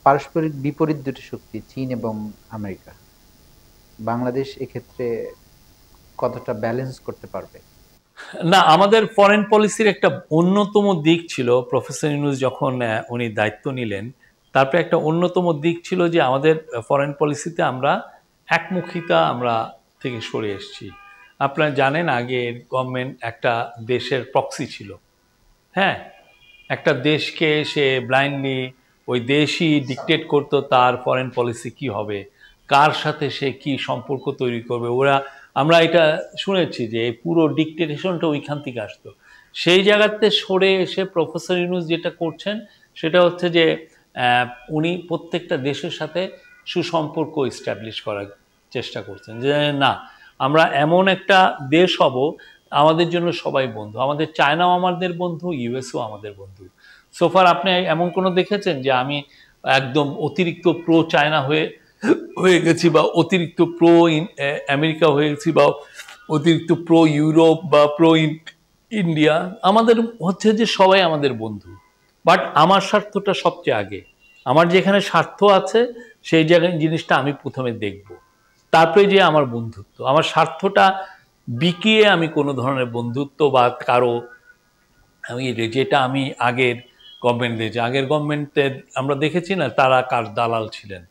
পারস্পরিক বিপরীত দুটি শক্তি চীন এবং আমেরিকা। বাংলাদেশ এক্ষেত্রে কতটা ব্যালেন্স করতে পারবে? না, আমাদের ফরেন পলিসির একটা অন্যতম দিক ছিল প্রফেসর ইউনূস যখন উনি দায়িত্ব নিলেন, তারপরে একটা অন্যতম দিক ছিল যে আমাদের ফরেন পলিসিতে আমরা একমুখিতা আমরা থেকে সরে এসেছি। আপনারা জানেন আগের গভর্নমেন্ট একটা দেশের প্রক্সি ছিল। হ্যাঁ, একটা দেশকে সে ব্লাইন্ডলি ওই দেশই ডিকটেট করতো তার ফরেন পলিসি কি হবে, কার সাথে সে কি সম্পর্ক তৈরি করবে। ওরা, আমরা এটা শুনেছি যে এই পুরো ডিকটেটেশনটা ওইখান থেকে আসতো। সেই জায়গাতে সরে এসে প্রফেসর ইউনূস যেটা করছেন সেটা হচ্ছে যে উনি প্রত্যেকটা দেশের সাথে সুসম্পর্ক এস্টাবলিশ করার চেষ্টা করছেন, যে না, আমরা এমন একটা দেশ হব, আমাদের জন্য সবাই বন্ধু, আমাদের চায়নাও আমাদের বন্ধু, ইউএসও আমাদের বন্ধু। সোফার আপনি এমন কোনো দেখেছেন যে আমি একদম অতিরিক্ত প্রো চায়না হয়ে হয়ে গেছি, বা অতিরিক্ত প্রো আমেরিকা হয়ে গেছি, বা অতিরিক্ত প্রো ইউরোপ বা প্রো ইন্ডিয়া? আমাদের হচ্ছে যে সবাই আমাদের বন্ধু, বাট আমার স্বার্থটা সবচেয়ে আগে। আমার যেখানে স্বার্থ আছে সেই জায়গায় জিনিসটা আমি প্রথমে দেখব, তারপরে যে আমার বন্ধুত্ব, আমার স্বার্থটা বিকিয়ে আমি কোনো ধরনের বন্ধুত্ব বা কারো, আমি যেটা আমি আগের গভর্নমেন্ট দিয়েছি, আগের গভর্নমেন্টের আমরা দেখেছি না তারা কার দালাল ছিলেন,